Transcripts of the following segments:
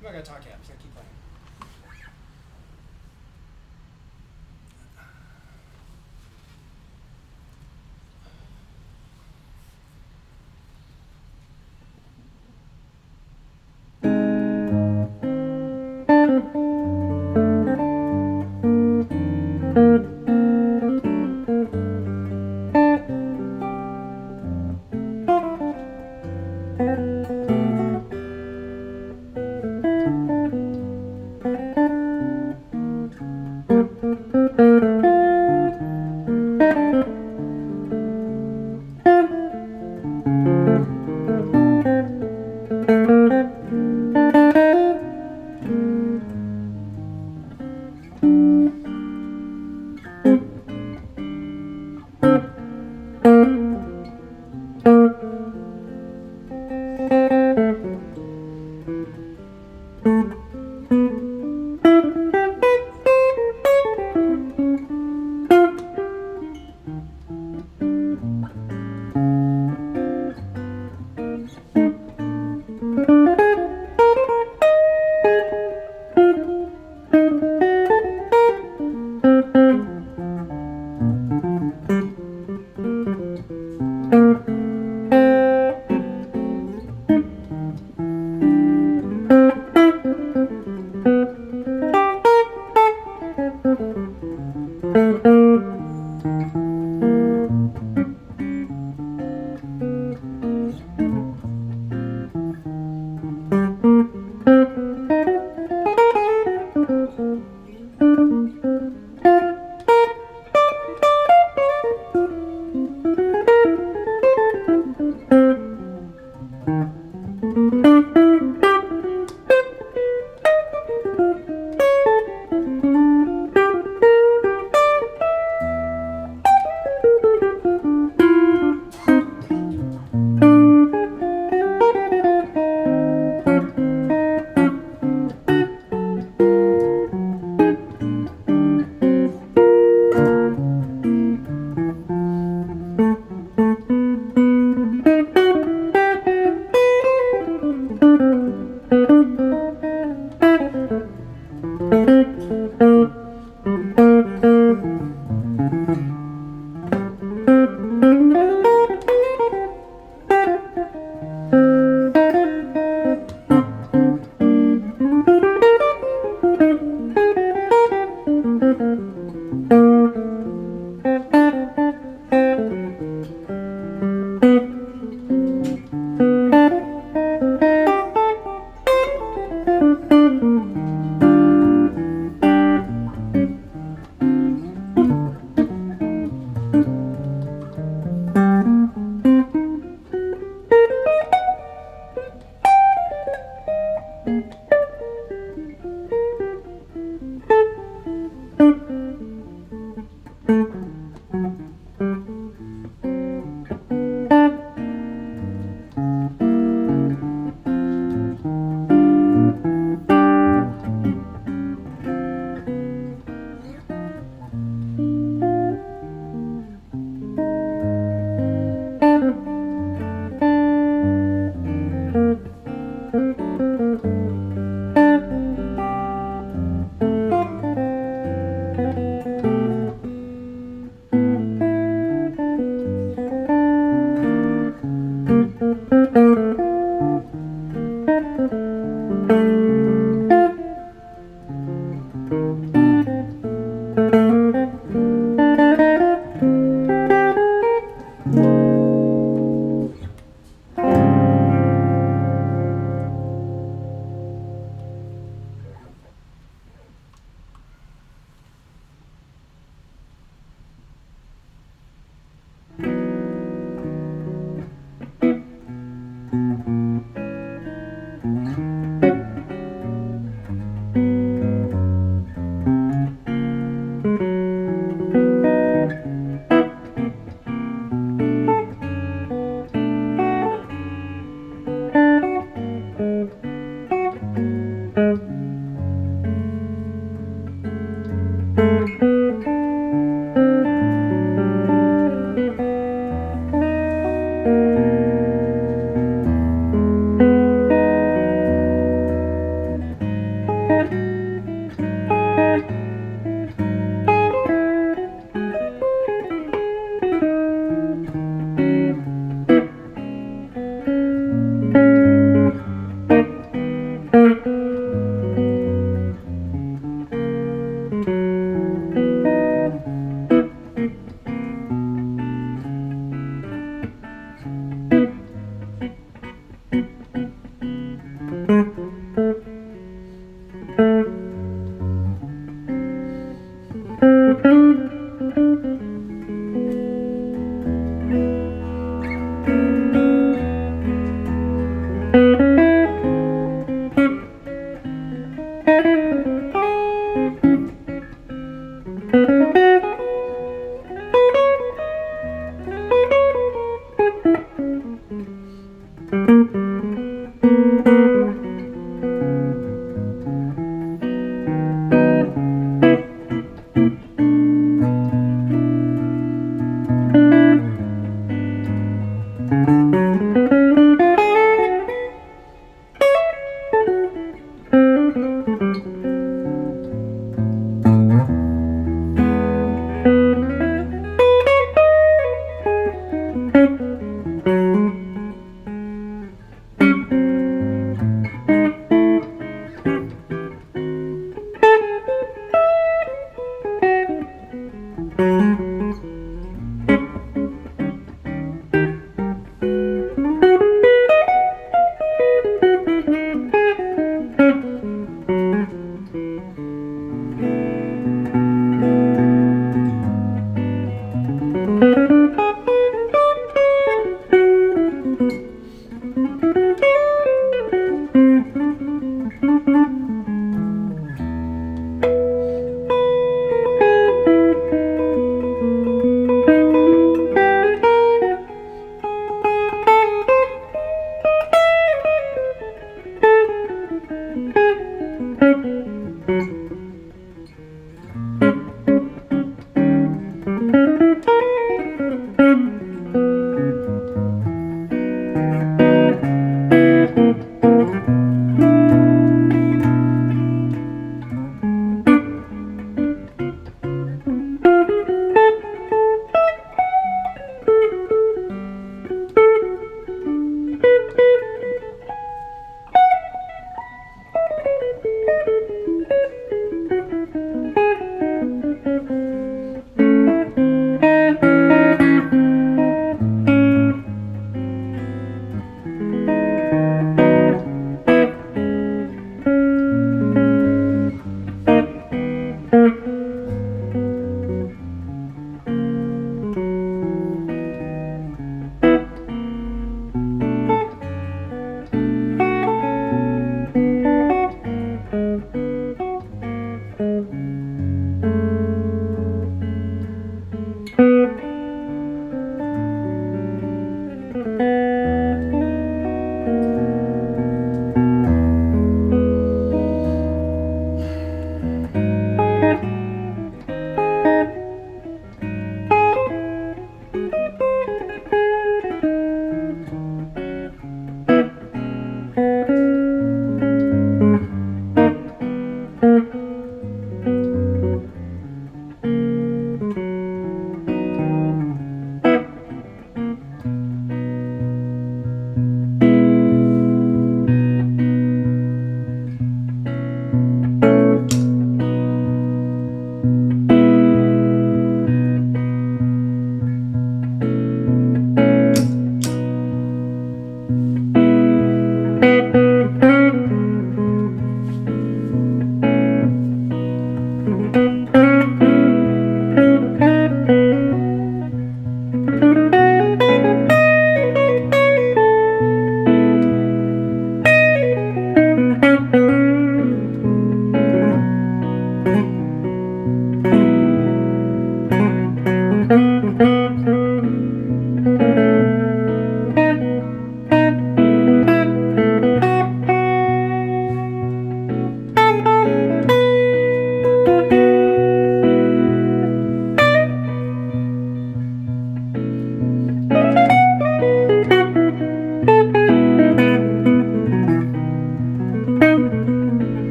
I'm not going to talk yet. I'm just going to keep playing.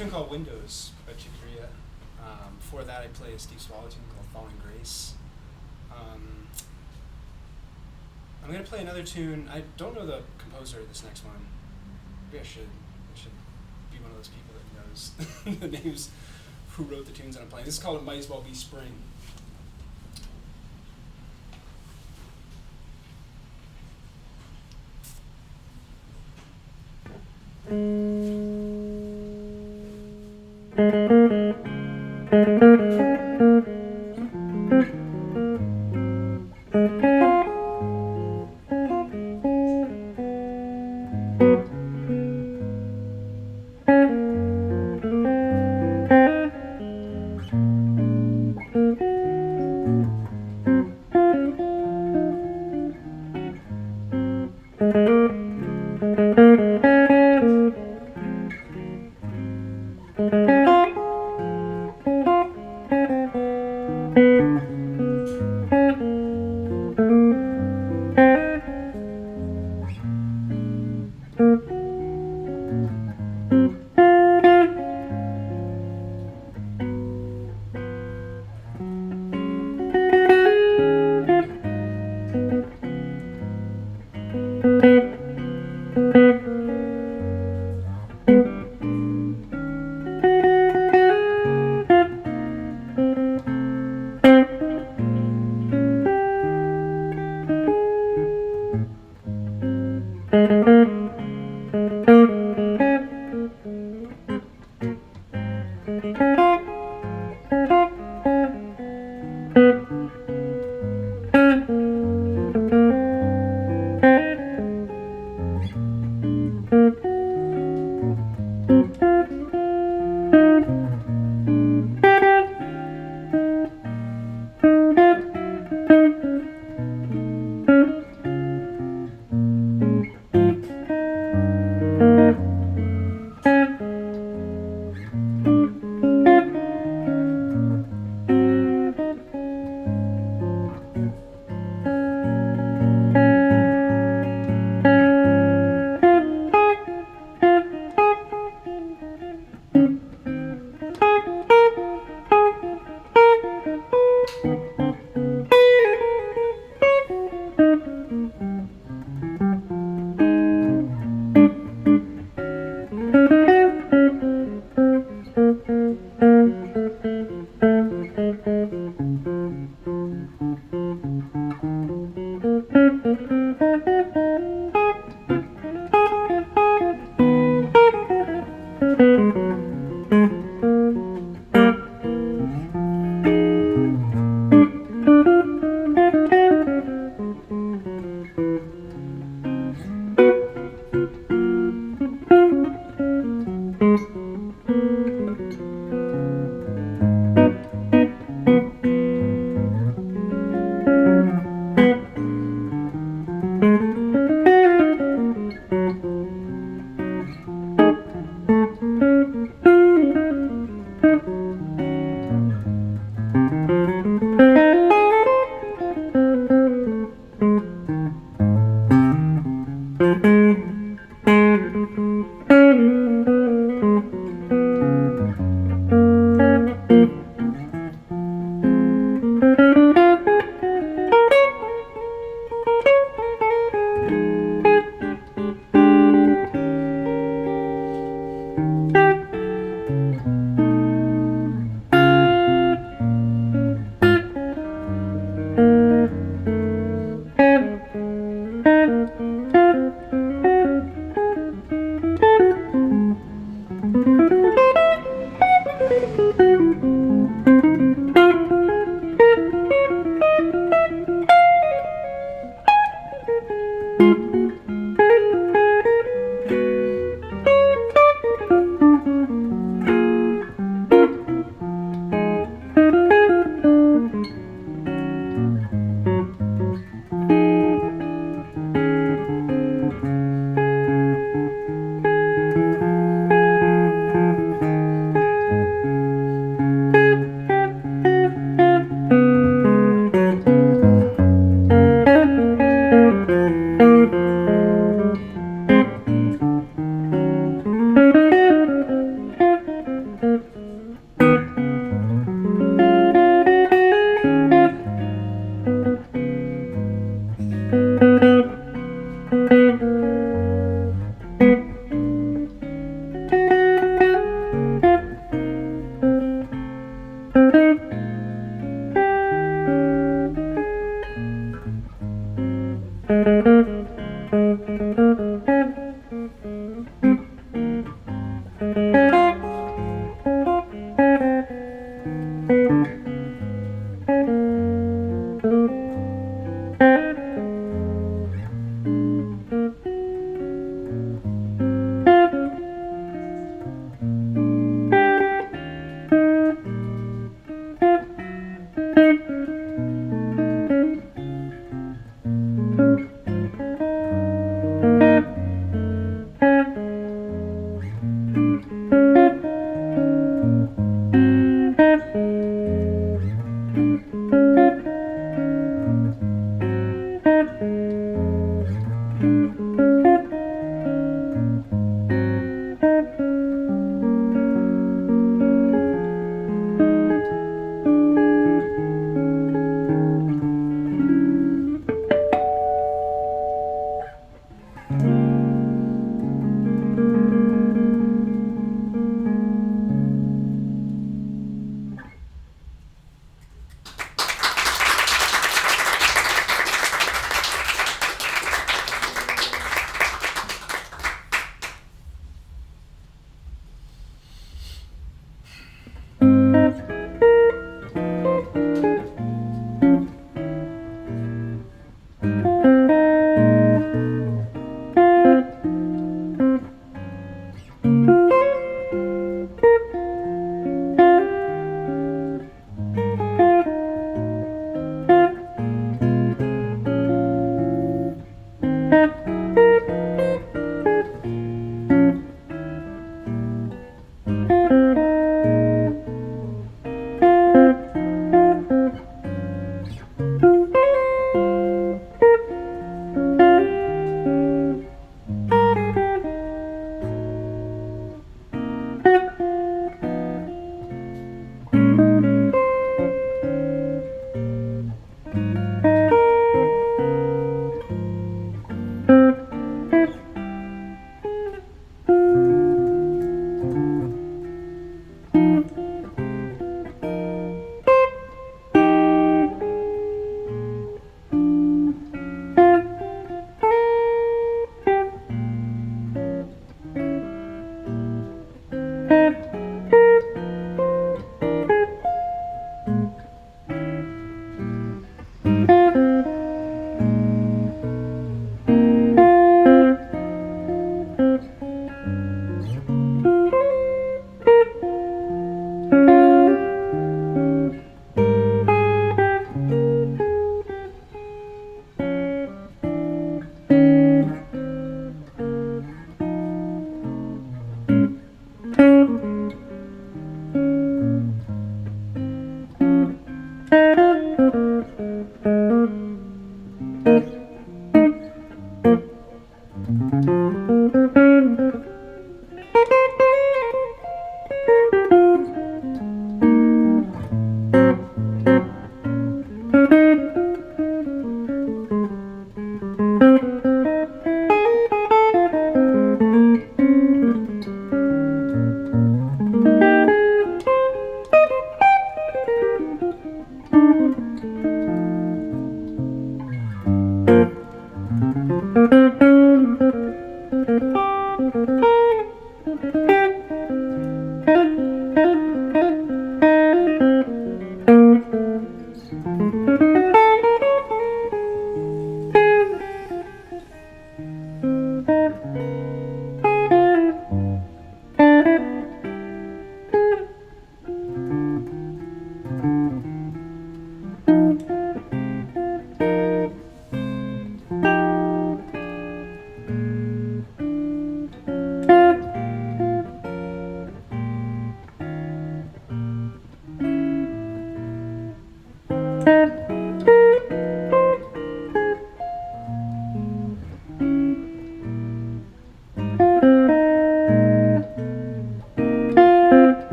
tune called Windows by Chick Corea. Before that, I played a Steve Swallow tune called Falling Grace. I'm going to play another tune. I don't know the composer of this next one. Maybe I should be one of those people that knows the names who wrote the tunes that I'm playing. This is called It Might As Well Be Spring.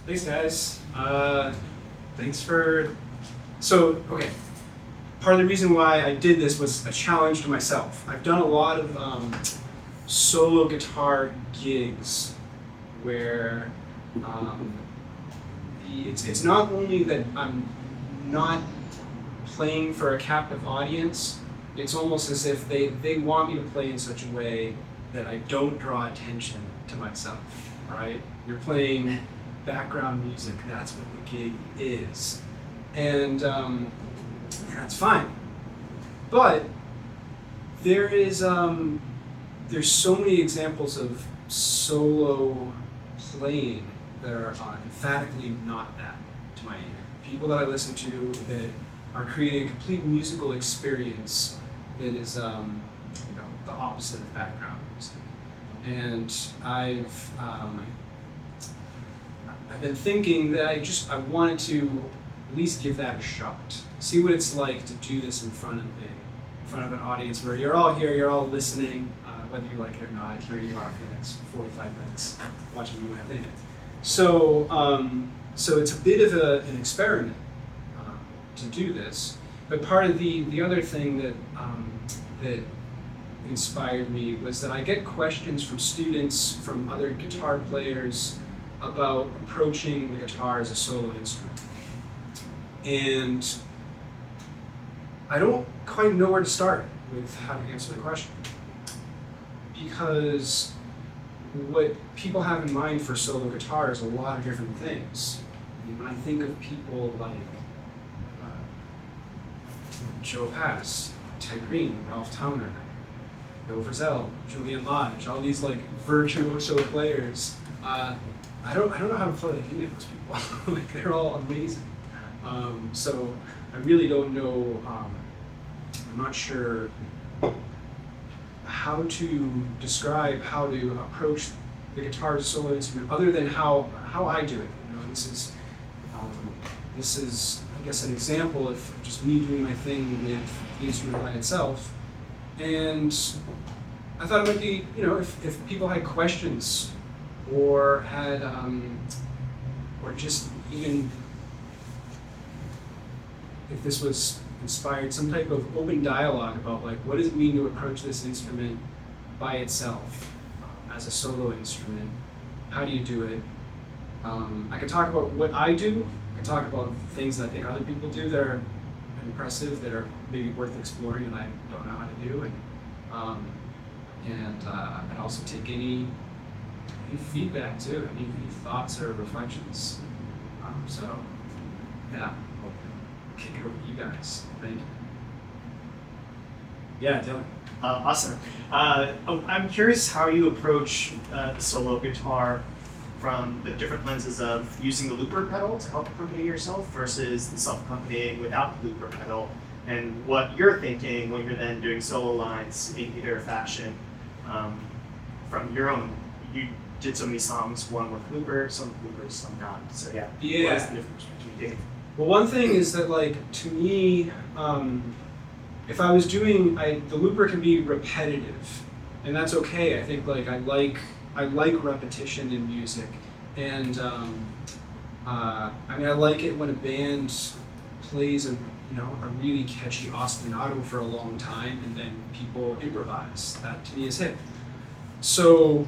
Thanks, guys. Thanks for. So, okay. Part of the reason why I did this was a challenge to myself. I've done a lot of solo guitar gigs where it's not only that I'm not playing for a captive audience, it's almost as if they want me to play in such a way that I don't draw attention to myself, right? You're playing background music, that's what the gig is. And that's fine. But there's so many examples of solo playing that are emphatically not that to my ear. People that I listen to that are creating a complete musical experience that is the opposite of background music. And I've been thinking that I wanted to at least give that a shot. See what it's like to do this in front of an audience where you're all here, you're all listening, whether you like it or not. Here you are for the next 45 minutes watching me have it. So it's a bit of an experiment to do this. But part of the other thing that inspired me was that I get questions from students, from other guitar players, about approaching the guitar as a solo instrument. And I don't quite know where to start with how to answer the question. Because what people have in mind for solo guitar is a lot of different things. When I think of people like Joe Pass, Ted Green, Ralph Towner, Bill Frisell, Julian Lodge, all these like virtuoso players, I don't know how to play any of those people. Like, they're all amazing. So I really don't know. I'm not sure how to describe how to approach the guitar as a solo instrument, other than how I do it. You know, this is I guess an example of just me doing my thing with the instrument by itself. And I thought it might be, you know, if people had questions or had or just even if this was inspired some type of open dialogue about like what does it mean to approach this instrument by itself as a solo instrument. How do you do it? I could talk about what I do. I could talk about things that I think other people do that are impressive, that are maybe worth exploring and I don't know how to do. And I'd also take any feedback too, any thoughts or reflections. So yeah, I'll kick it over to you guys. Thank you. Yeah, Dylan. Awesome. I'm curious how you approach the solo guitar from the different lenses of using the looper pedal to help accompany yourself versus the self-accompanying without the looper pedal, and what you're thinking when you're then doing solo lines in either fashion from your own. You did so many songs, one with looper, some with loopers, some not. So yeah. What is the difference between? Well, one thing is that, like, to me, if I was doing, the looper can be repetitive, and that's okay. I think like I like repetition in music, and I mean I like it when a band plays a really catchy ostinato for a long time, and then people improvise. That to me is hip. So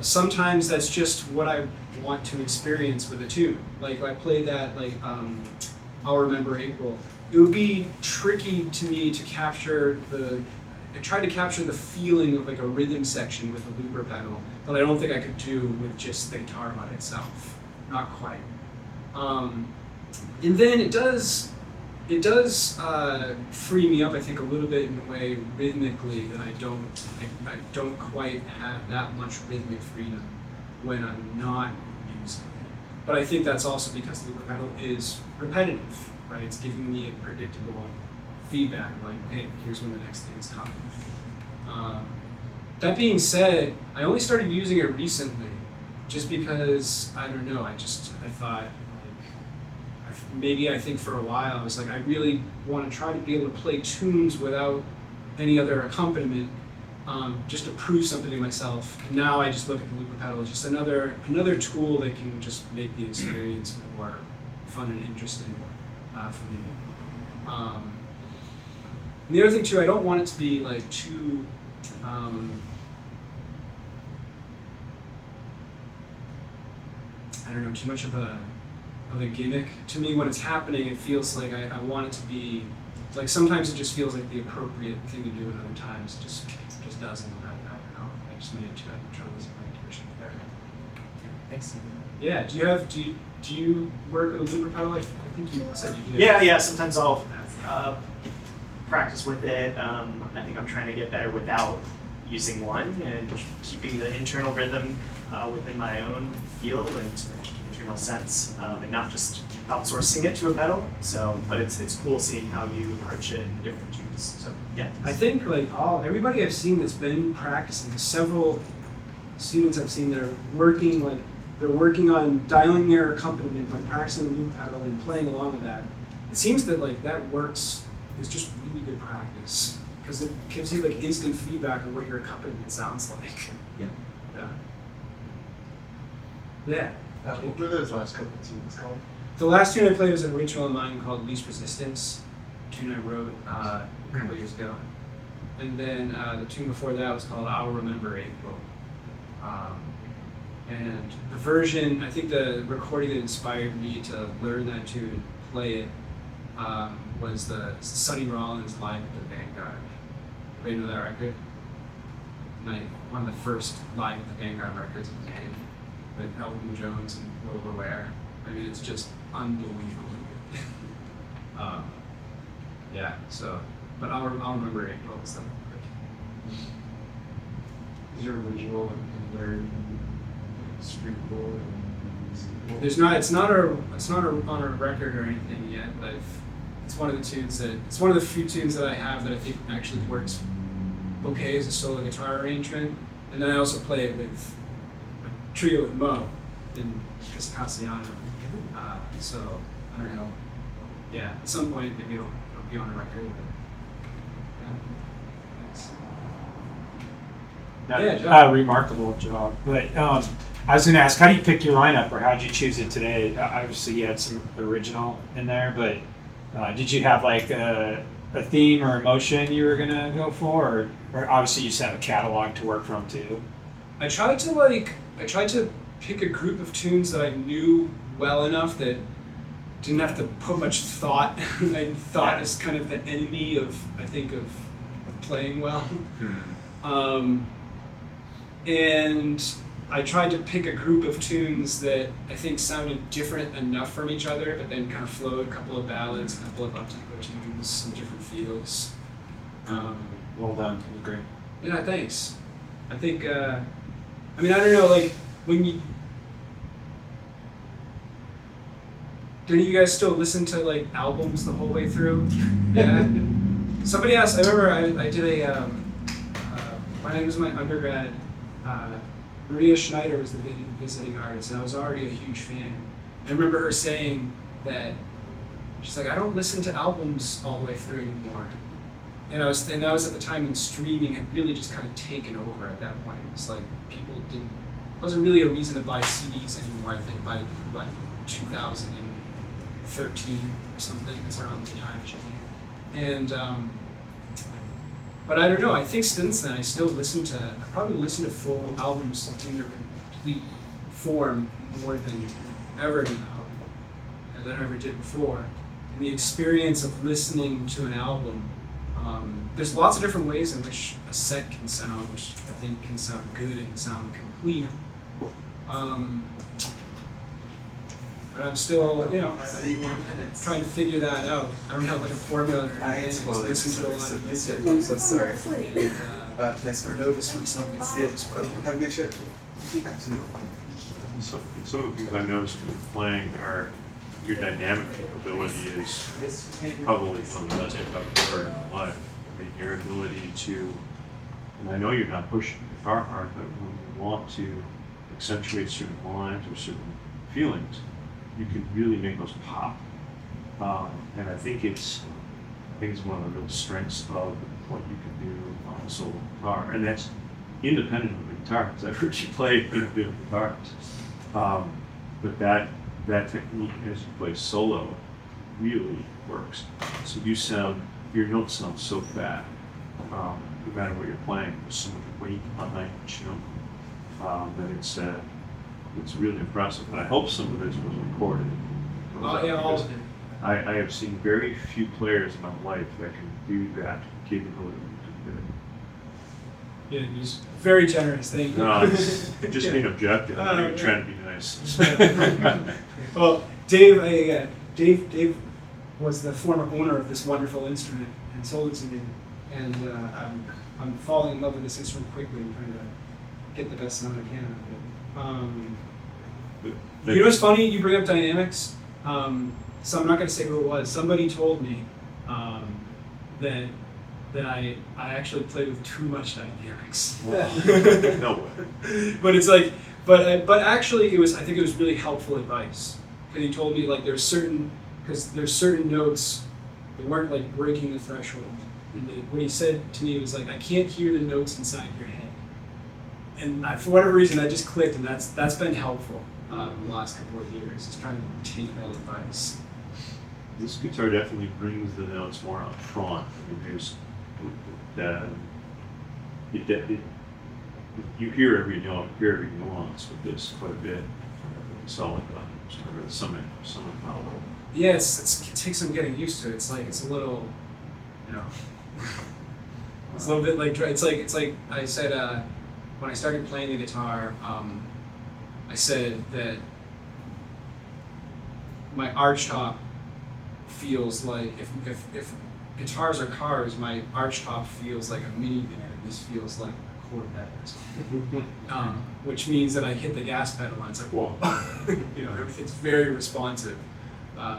sometimes that's just what I want to experience with a tune. Like I play that I'll Remember April. It would be tricky to me to capture I tried to capture the feeling of like a rhythm section with a looper pedal that I don't think I could do with just the guitar by itself. Not quite. And then it does free me up, I think, a little bit in a way rhythmically that I don't quite have that much rhythmic freedom when I'm not using it. But I think that's also because the looper pedal is repetitive. Right, it's giving me a predictable feedback, like, hey, here's when the next thing is coming. That being said, I only started using it recently, just because I don't know. I thought maybe I think for a while I was like, I really want to try to be able to play tunes without any other accompaniment, just to prove something to myself. And now I just look at the looper pedal as just another tool that can just make the experience more fun and interesting. For me. And the other thing too, I don't want it to be like too, too much of a gimmick. To me, when it's happening, it feels like I want it to be, like sometimes it just feels like the appropriate thing to do, and other times it just doesn't. I don't know. I just made it too. I'm trying to listen to my intuition there. Thanks. Yeah. Do you work with a looper pedal? I think you said you do. Yeah. Sometimes I'll practice with it. I think I'm trying to get better without using one and keeping the internal rhythm within my own field and internal sense, and not just outsourcing it to a pedal. So, but it's cool seeing how you approach it in different tunes. So yeah. I think everybody I've seen that's been practicing, several students I've seen that are working they're working on dialing their accompaniment by practicing the loop pedal and playing along with that. It seems that that works. It's just really good practice because it gives you instant feedback on what your accompaniment sounds like. Yeah. What were those last couple of tunes called? The last tune I played was an original of mine called Least Resistance, a tune I wrote a couple years ago. And then the tune before that was called I'll Remember April. And the version, I think the recording that inspired me to learn that tune and play it was the Sonny Rollins live at the Vanguard. Anybody know that record? One of the first live at the Vanguard records of the band with Elton Jones and Will Ware. I mean, it's just unbelievably good. Yeah, so, but I'll remember April is the record. Is your original and very streetable? There's not. It's not on a record or anything yet. But it's one of the tunes that. It's one of the few tunes that I have that I think actually works okay as a solo guitar arrangement. And then I also play it with a trio with Mo and Chris Castellano. So I don't know. Yeah, at some point maybe it'll be on a record. But, yeah. Thanks. Remarkable job. But I was going to ask, how do you pick your lineup, or how did you choose it today? Obviously, you had some original in there, but did you have like a theme or emotion you were going to go for, or obviously you just have a catalog to work from too? I tried to pick a group of tunes that I knew well enough that didn't have to put much thought. I thought as kind of the enemy of playing well. And I tried to pick a group of tunes that I think sounded different enough from each other, but then kind of flowed a couple of ballads, a couple of up-tempo tunes, some different feels. Well done. Great. Yeah, thanks. I think, I don't know, like, when you... Do any of you guys still listen to, like, albums the whole way through? Yeah? Somebody asked, I remember I did when I was my undergrad, Maria Schneider was the visiting artist, and I was already a huge fan. I remember her saying that, she's like, I don't listen to albums all the way through anymore. And that was at the time when streaming had really just kind of taken over at that point. It was like it wasn't really a reason to buy CDs anymore, I think, by like 2013 or something. It's around the time. And, but I don't know, I think since then I probably listen to full albums in their complete form more than ever now, than I ever did before. And the experience of listening to an album, there's lots of different ways in which a set can sound, which I think can sound good and sound complete. But I'm still, trying to figure that out. I don't have like a formula or anything. I listen to a lot of music. I'm so sorry. Thanks for notice when something fits. Have a good shit. So, some of the things I noticed when playing are your dynamic capability is probably one of the best I've ever heard in my life. I mean, your ability to, and I know you're not pushing the guitar hard, but when you want to accentuate certain lines or certain feelings, you can really make those pop. And I think it's one of the real strengths of what you can do on a solo guitar, and that's independent of the guitar, because I've heard you play individual guitars. But that technique as you play solo really works. So your notes sound so fat, no matter what you're playing. There's so much weight behind each note that it's really impressive. And I hope some of this was recorded. Yeah, I have seen very few players in my life that can do that capability. Yeah, he's very generous. Thank you. No, it's just being objective. I'm trying to be nice. Well, Dave was the former owner of this wonderful instrument and sold it to me, and I'm falling in love with this instrument quickly and trying to get the best sound I can out of it. You know what's funny? You bring up dynamics. So I'm not going to say who it was. Somebody told me that I actually played with too much dynamics. No way. But it's like, but actually I think it was really helpful advice. Because he told me like there's certain notes that weren't like breaking the threshold. And what he said to me was like, I can't hear the notes inside your head. And for whatever reason, that just clicked, and that's been helpful the last couple of years. Is trying to take that advice. This guitar definitely brings the notes more up front. I mean, you hear every note, hear every nuance with this quite a bit. So like sort of summit power. Yeah, it takes some getting used to. It's like it's a little, you know, it's a little bit like it's like I said when I started playing the guitar, I said that my arch top feels like if guitars are cars, my arch top feels like a minivan, and this feels like a Corvette or something. Which means that I hit the gas pedal and it's like whoa, you know, everything's very responsive.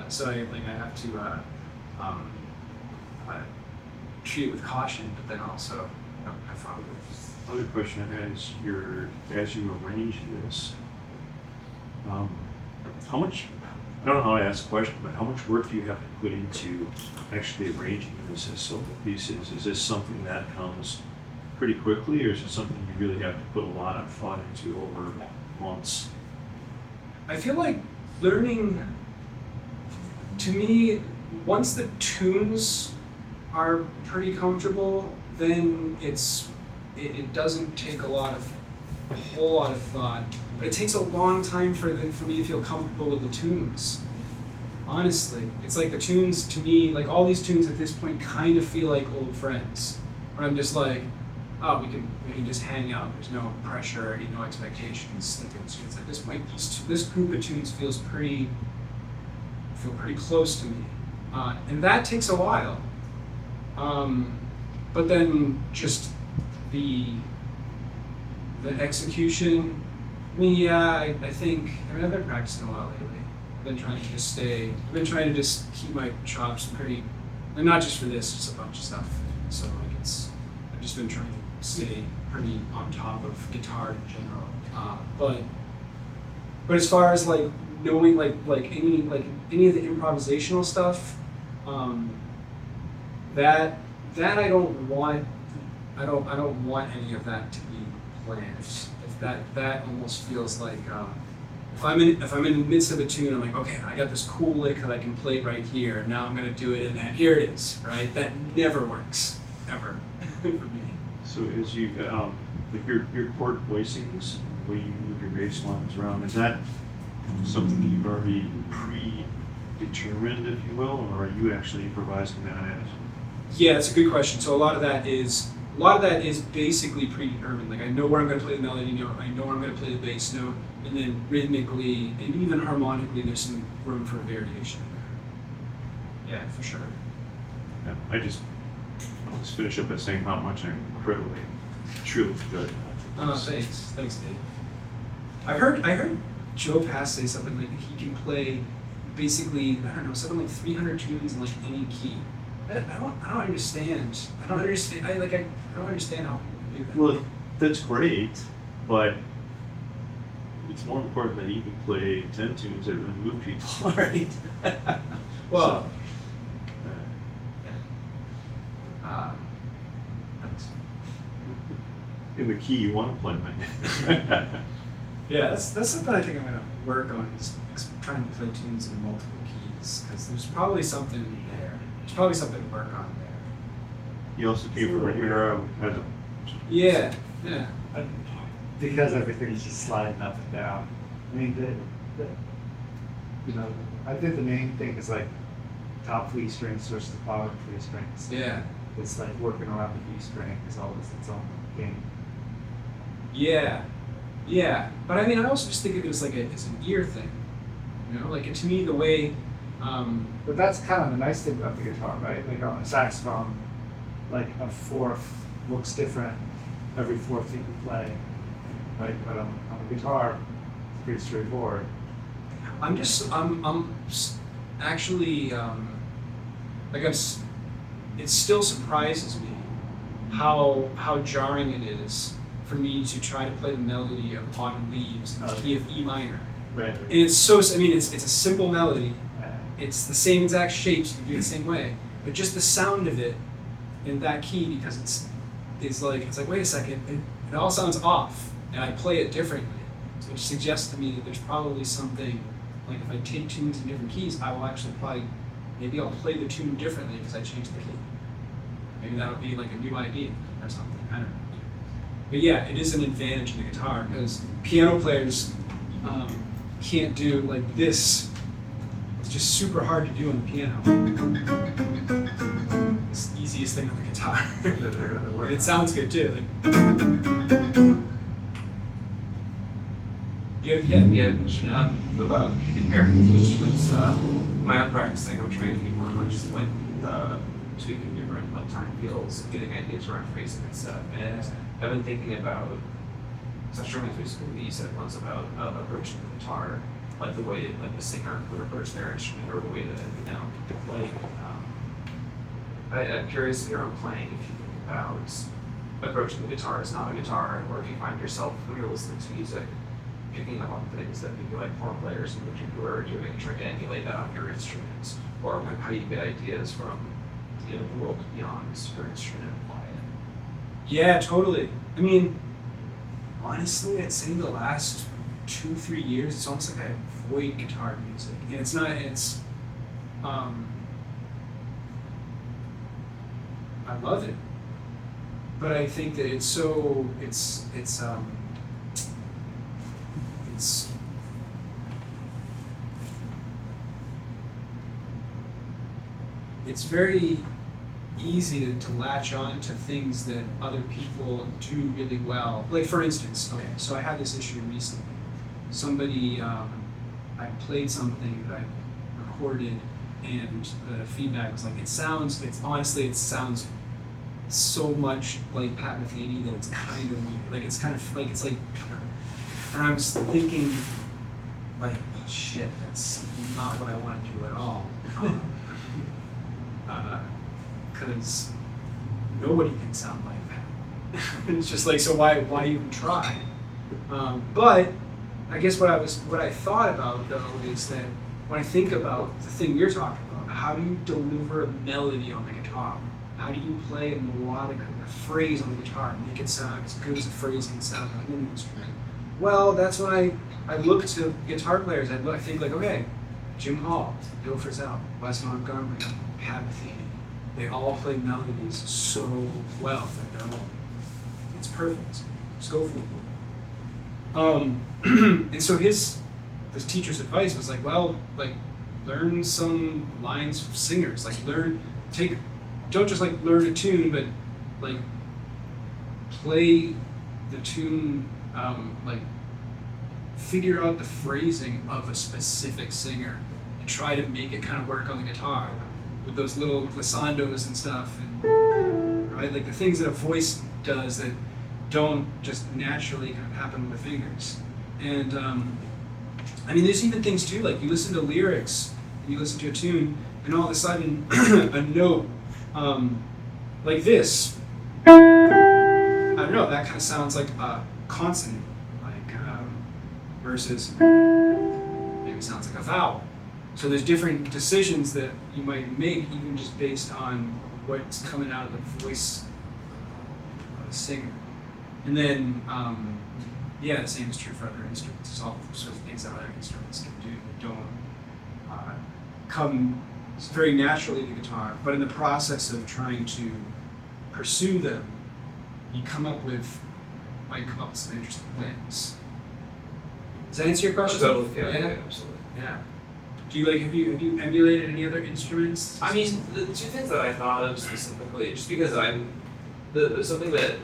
So I have to treat it with caution, but then also have fun with it. Other question I had is as you arrange this, how much, I don't know how to ask the question, but how much work do you have to put into actually arranging this as solo pieces? Is this something that comes pretty quickly, or is it something you really have to put a lot of thought into over months? I feel like learning, to me, once the tunes are pretty comfortable, then it doesn't take a whole lot of thought. But it takes a long time for me to feel comfortable with the tunes. Honestly, it's like the tunes to me, like all these tunes at this point, kind of feel like old friends. Where I'm just like, oh, we can just hang out. There's no pressure, no expectations. It's at this point, this group of tunes feel pretty close to me, and that takes a while. But then just the execution. I mean, yeah, I think I've been practicing a lot lately. I've been trying to just keep my chops pretty, and not just for this, just a bunch of stuff. So like I've just been trying to stay pretty on top of guitar in general. But as far as like knowing like any of the improvisational stuff, that I don't want any of that to be planned. If that almost feels like if I'm in the midst of a tune, I'm like, okay, I got this cool lick that I can play right here. Now I'm gonna do it, and here it is, right? That never works, ever, for me. So as you like your chord voicings, the way you move your bass lines around, is that something you've already predetermined, if you will, or are you actually improvising that as? Yeah, that's a good question. So a lot of that is basically predetermined. Like I know where I'm going to play the melody note, I know where I'm going to play the bass note, and then rhythmically and even harmonically, there's some room for variation. Yeah, for sure. Yeah, let's finish up by saying how much I'm incredibly, truly good. Oh, thanks, Dave. I heard Joe Pass say something like he can play basically, I don't know, something like 300 tunes in like any key. I don't understand. I don't understand how people do that. Well, that's great, but it's more important that you can play 10 tunes that really move people, right? Well, in the key you want to play, man. yeah, that's something I think I'm gonna work on, is trying to play tunes in multiple keys, because there's probably something there. There's probably something to work on there. You also came from an era as a Yeah. Because everything's just sliding up and down. I mean, I think the main thing is like top three strings versus the bottom three strings. Yeah. It's like working around the B string is always its own game. Yeah. Yeah. But I mean, I also just think of it as as an ear thing. Like to me, the way. But that's kind of the nice thing about the guitar, right? Like on a saxophone, like a fourth looks different every fourth you can play, right? But on a guitar, it's pretty straightforward. It still surprises me how jarring it is for me to try to play the melody of Autumn Leaves in the key of E minor. Right. And it's a simple melody. It's the same exact shapes, you can do it the same way, but just the sound of it in that key, because it's like wait a second, it all sounds off, and I play it differently, which suggests to me that there's probably something, like if I take tunes in different keys, I will actually maybe I'll play the tune differently because I changed the key. Maybe that'll be like a new idea or something. I don't know. But yeah, it is an advantage in the guitar because piano players can't do like this. It's just super hard to do on the piano. It's the easiest thing on the guitar. And it sounds good too. Like, About comparing instruments. My own practicing, I'm trying to be more much just like tweaking different like time feels, getting ideas around phrasing and stuff. And I've been thinking about, so I was trying to basically you said once about approaching the guitar, like the way like the singer would approach their instrument, or the way that like I'm curious in your own playing if you think about approaching the guitar as not a guitar, or if you find yourself when you're listening to music picking up on things that maybe like horn players in particular are doing, trying to emulate that on your instruments, or how you get ideas from the world beyond your instrument and apply it. yeah, totally. I mean, honestly, I'd say the last 2-3 years, it's almost like I avoid guitar music. And it's not, I love it. But I think that it's very easy to latch on to things that other people do really well. Like for instance, okay, so I had this issue recently. Somebody, I played something that I recorded, and the feedback was like, it sounds so much like Pat Metheny that it's kind of weird. Like it's like, and I was thinking, like, oh, shit, that's not what I want to do at all. Because nobody can sound like that. It's just like, so why even try? But I guess what I thought about though is that when I think about the thing you're talking about, how do you deliver a melody on the guitar? How do you play a melodic phrase on the guitar and make it sound as good as a phrasing sound on an instrument? Well, that's when I look to guitar players. I think like, okay, Jim Hall, Bill Frisell, Wes Montgomery, Pat Metheny. They all play melodies so well that they're all, it's perfect. Just go for it. And so his teacher's advice was like, well, like learn some lines from singers. Like don't just like learn a tune, but like play the tune, like figure out the phrasing of a specific singer and try to make it kind of work on the guitar with those little glissandos and stuff, and right, like the things that a voice does that don't just naturally kind of happen with fingers. And I mean, there's even things too, like you listen to lyrics and you listen to a tune, and all of a sudden a note like this, I don't know, that kind of sounds like a consonant, like versus maybe sounds like a vowel. So there's different decisions that you might make even just based on what's coming out of the voice of a singer. And then, yeah, the same is true for other instruments. There's all sorts of things that other instruments can do that don't come very naturally to the guitar. But in the process of trying to pursue them, you might come up with some interesting things. Does that answer your question? Totally, yeah, absolutely. Yeah. Do you have you emulated any other instruments? I mean, the two things that I thought of specifically, just because something that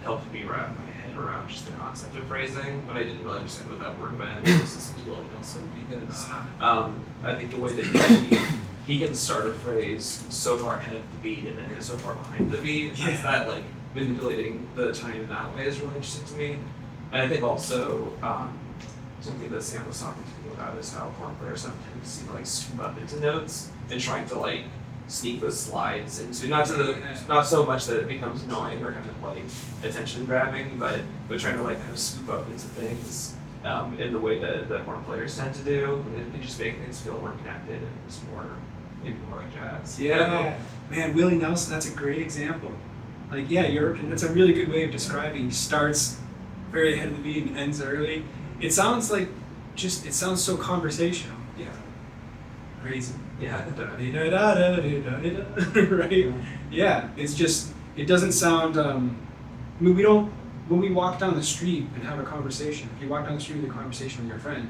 helped me wrap my head around just the concept of phrasing, but I didn't really understand what that word meant, was this is Will Nelson, because I think the way that he can start a phrase so far ahead of the beat and then so far behind the beat, that like manipulating the time in that way is really interesting to me. And I think also something that Sam was talking to me about is how horn players sometimes like scoop up into notes and trying to like sneak those slides into not so much that it becomes annoying or kind of like attention grabbing, but trying to like kind of scoop up into things in the way that horn players tend to do, and just make things feel more connected and just maybe more like jazz. Yeah, man, Willie Nelson, that's a great example. Like, yeah, that's a really good way of describing. He starts very ahead of the beat and ends early. It sounds so conversational. Yeah. crazy. Yeah. Right? Yeah, it's just, it doesn't sound, I mean, we don't, when we walk down the street and have a conversation, if you walk down the street with a conversation with your friend,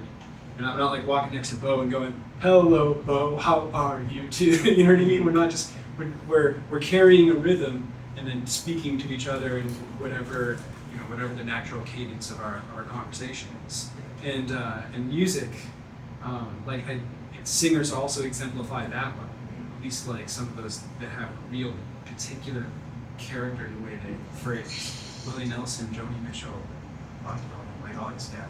you're not like walking next to Bo and going, hello, Bo, how are you? You know what I mean? We're not just, we're carrying a rhythm and then speaking to each other in whatever, whatever the natural cadence of our conversation is. And music, singers also exemplify that one. At least like some of those that have a real particular character in the way they phrase. Willie Nelson, Joni Mitchell, like all this stuff.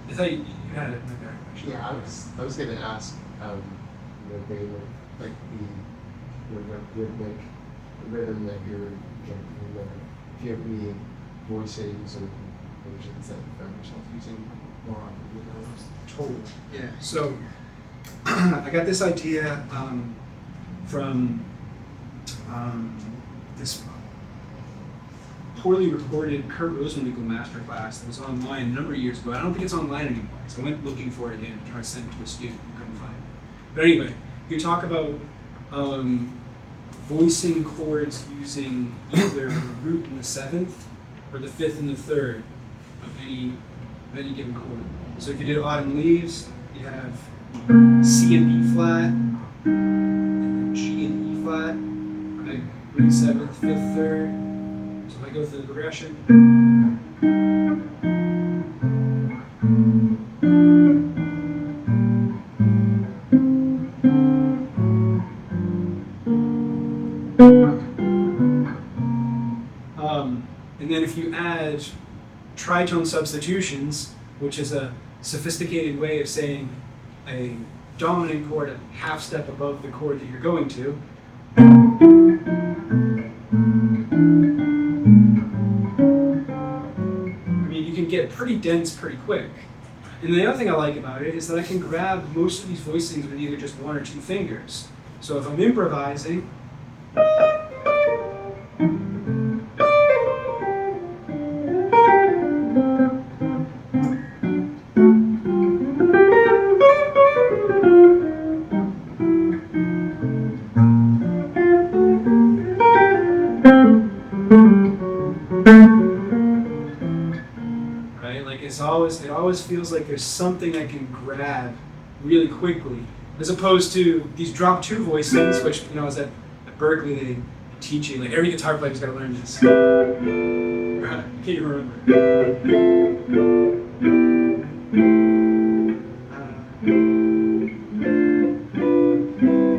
I thought you had it. Yeah, I was going to ask, they were like the rhythmic rhythm that you're jumping with. If you have any voicings or versions that you found yourself using more often than others. Totally. Yeah. So I got this idea from this poorly recorded Kurt Rosenwinkel masterclass that was online a number of years ago. I don't think it's online anymore, so I went looking for it again to try to send it to a student and couldn't find it. But anyway, you talk about voicing chords using either the root in the seventh or the fifth and the third of any given chord. So if you did Autumn Leaves, you have C and B flat, and then G and E flat, right? Root seventh, fifth, third. So if I go through the progression. And then if you add tritone substitutions, which is a sophisticated way of saying a dominant chord a half step above the chord that you're going to. I mean, you can get pretty dense pretty quick. And the other thing I like about it is that I can grab most of these voicings with either just one or two fingers. So if I'm improvising, it always feels like there's something I can grab really quickly, as opposed to these drop two voicings, which is at Berkeley they teach you, like every guitar player's got to learn this. I can't even remember.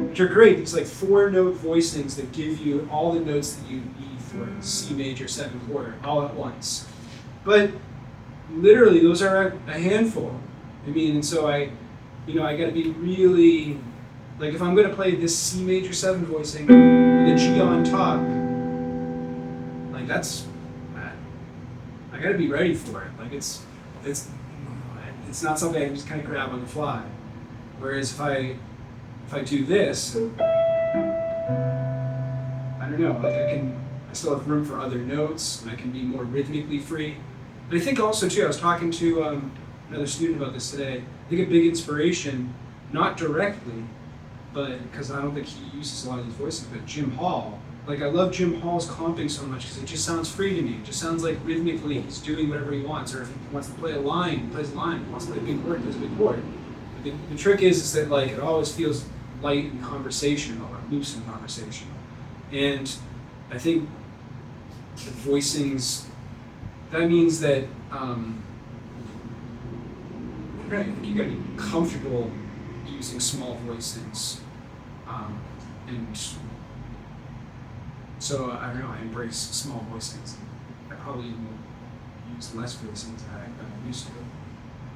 Which are great. These like 4-note voicings that give you all the notes that you need for C major 7 chord all at once. But literally, those are a handful. I mean, and so I got to be really, like if I'm going to play this C major 7 voicing with a G on top, like that's, I got to be ready for it. Like it's not something I can just kind of grab on the fly. Whereas if I do this, I don't know, like I still have room for other notes, and I can be more rhythmically free. But I think also too, I was talking to another student about this today. I think a big inspiration, not directly, but because I don't think he uses a lot of these voices, but Jim Hall. Like I love Jim Hall's comping so much because it just sounds free to me. It just sounds like rhythmically he's doing whatever he wants. Or if he wants to play a line, he plays a line. If he wants to play a big chord, he plays a big chord. But the trick is that like it always feels light and conversational or loose and conversational. And I think the voicings, that means that you gotta be comfortable using small voicings. And so I don't know, I embrace small voicings. I probably will use less voicings than I used to.